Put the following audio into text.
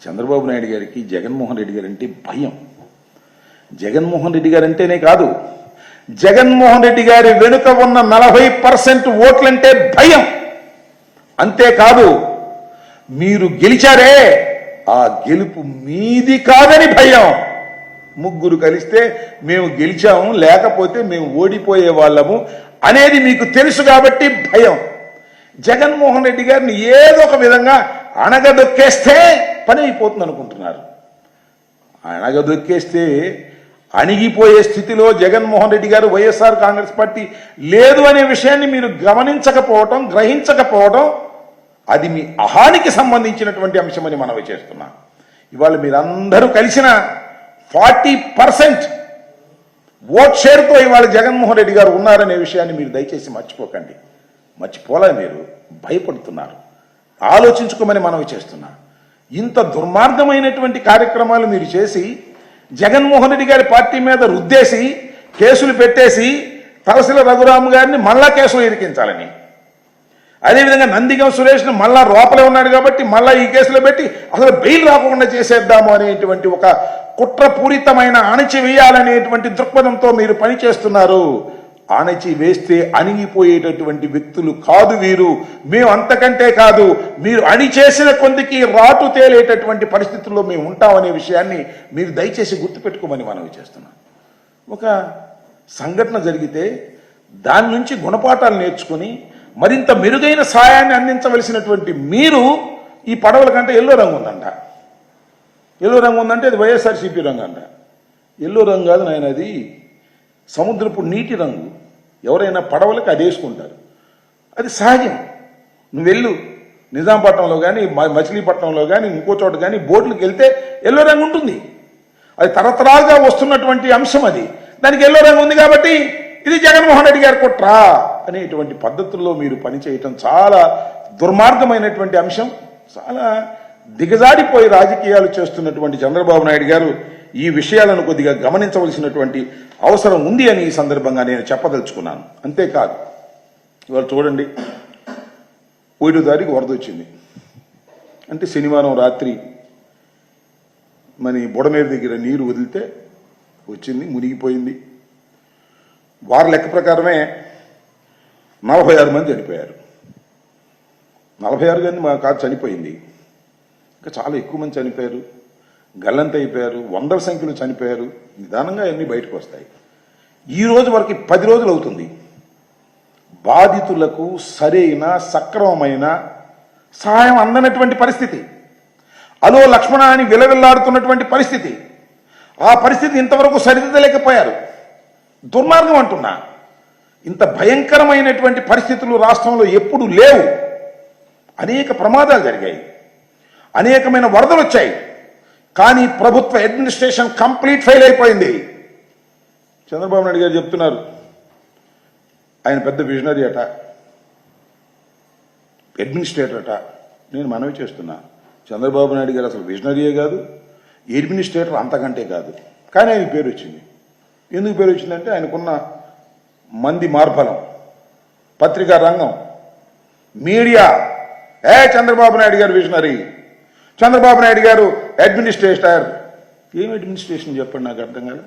చంద్రబాబు నాయుడు గారికి జగన్మోహన్ రెడ్డి గారు అంటే భయం. జగన్మోహన్ రెడ్డి గారు అంటేనే కాదు, జగన్మోహన్ రెడ్డి గారి వెనుక ఉన్న 40% ఓట్లంటే భయం. అంతేకాదు, మీరు గెలిచారే ఆ గెలుపు మీది కాదని భయం. ముగ్గురు కలిస్తే మేము గెలిచాము, లేకపోతే మేము ఓడిపోయే వాళ్ళము అనేది మీకు తెలుసు కాబట్టి భయం. జగన్మోహన్ రెడ్డి గారిని ఏదో ఒక విధంగా అణగదొక్కేస్తే పని అయిపోతుంది అనుకుంటున్నారు. అణగదొక్కేస్తే అణిగిపోయే స్థితిలో జగన్మోహన్ రెడ్డి గారు, వైఎస్ఆర్ కాంగ్రెస్ పార్టీ లేదు అనే విషయాన్ని మీరు గమనించకపోవటం, గ్రహించకపోవడం, అది మీ అహానికి సంబంధించినటువంటి అంశమని మనవి చేస్తున్నాం. ఇవాళ మీరందరూ కలిసిన 40% ఓట్ షేర్తో ఇవాళ జగన్మోహన్ రెడ్డి గారు ఉన్నారనే విషయాన్ని మీరు దయచేసి మర్చిపోకండి. మర్చిపోలే, మీరు భయపడుతున్నారు. ఆలోచించుకోమని మనవి చేస్తున్నా. ఇంత దుర్మార్గమైనటువంటి కార్యక్రమాలు మీరు చేసి జగన్మోహన్ రెడ్డి గారి పార్టీ మీద రుద్దేసి కేసులు పెట్టేసి తలసిల రఘురామ్ గారిని మళ్ళా కేసులు ఇరికించాలని, అదేవిధంగా నందిగం సురేష్ను మళ్ళా లోపలే ఉన్నాడు కాబట్టి మళ్ళా ఈ కేసులో పెట్టి అసలు బెయిల్ రాకుండా చేసేద్దాము అనేటువంటి ఒక కుట్రపూరితమైన అణచివేయాలనేటువంటి దృక్పథంతో మీరు పనిచేస్తున్నారు. అణచి వేస్తే అణిగిపోయేటటువంటి వ్యక్తులు కాదు వీరు. మేము అంతకంటే కాదు, మీరు అణిచేసిన కొందికి రాటు తేలేటటువంటి పరిస్థితుల్లో మేము ఉంటామనే విషయాన్ని మీరు దయచేసి గుర్తుపెట్టుకోమని మనవి చేస్తున్నాం. ఒక సంఘటన జరిగితే దాని నుంచి గుణపాఠాలు నేర్చుకుని మరింత మెరుగైన సాయాన్ని అందించవలసినటువంటి మీరు ఈ పడవల కంటే ఎల్లో రంగు ఉందంట. ఎల్లో రంగు ఉందంటే అది వైఎస్ఆర్సీపీ రంగు అంట. ఎల్లో రంగు కాదు నాయన, అది సముద్రపు నీటి రంగు. ఎవరైనా పడవలకు అది వేసుకుంటారు, అది సహజం. నువ్వు వెళ్ళు, నిజాంపట్నంలో కానీ మచిలీపట్నంలో కానీ ఇంకో చోట కానీ బోట్లకు వెళ్తే ఎల్లో రంగు ఉంటుంది. అది తరతరాలుగా వస్తున్నటువంటి అంశం. అది దానికి ఎల్లో రంగు ఉంది కాబట్టి ఇది జగన్మోహన్ రెడ్డి గారి కుట్రా అనేటువంటి పద్ధతుల్లో మీరు పనిచేయటం చాలా దుర్మార్గమైనటువంటి అంశం. చాలా దిగజాడిపోయి రాజకీయాలు చేస్తున్నటువంటి చంద్రబాబు నాయుడు గారు ఈ విషయాలను కొద్దిగా గమనించవలసినటువంటి అవసరం ఉంది అని ఈ సందర్భంగా నేను చెప్పదలుచుకున్నాను. అంతేకాదు, ఇవాళ చూడండి, 1వ తారీఖు వరద వచ్చింది అంటే శనివారం రాత్రి మన బుడమేరు దగ్గర నీరు వదిలితే వచ్చింది, మునిగిపోయింది. వారి లెక్క ప్రకారమే 46 మంది చనిపోయారు. 46 మంది మా కాదు చనిపోయింది, ఇంకా చాలా ఎక్కువ మంది చనిపోయారు, గల్లంత అయిపోయారు, వందల సంఖ్యలో చనిపోయారు. నిదానంగా అన్నీ బయటకు వస్తాయి. ఈ రోజు వరకు 10 రోజులు అవుతుంది. బాధితులకు సరైన సక్రమమైన సహాయం అందనటువంటి పరిస్థితి, అలో లక్ష్మణ అని విలవిల్లాడుతున్నటువంటి పరిస్థితి. ఆ పరిస్థితి ఇంతవరకు సరిదిద్దలేకపోయారు. దుర్మార్గం అంటున్నా. ఇంత భయంకరమైనటువంటి పరిస్థితులు రాష్ట్రంలో ఎప్పుడు లేవు. అనేక ప్రమాదాలు జరిగాయి, అనేకమైన వరదలు వచ్చాయి, కానీ ప్రభుత్వ అడ్మినిస్ట్రేషన్ కంప్లీట్ ఫెయిల్ అయిపోయింది. చంద్రబాబు నాయుడు గారు చెప్తున్నారు ఆయన పెద్ద విజనరీ అట, అడ్మినిస్ట్రేటర్ అట. నేను మనవి చేస్తున్నా, చంద్రబాబు నాయుడు గారు అసలు విజనరీయే కాదు, అడ్మినిస్ట్రేటర్ అంతకంటే కాదు. కానీ ఆయన పేరు వచ్చింది. ఎందుకు పేరు వచ్చిందంటే ఆయనకున్న మంది మార్బలం, పత్రికా రంగం, మీడియా. చంద్రబాబు నాయుడు గారు విజనరీ, చంద్రబాబు నాయుడు గారు అడ్మినిస్ట్రేటర్. ఏం అడ్మినిస్ట్రేషన్ చెప్పండి, నాకు అర్థం కాదు.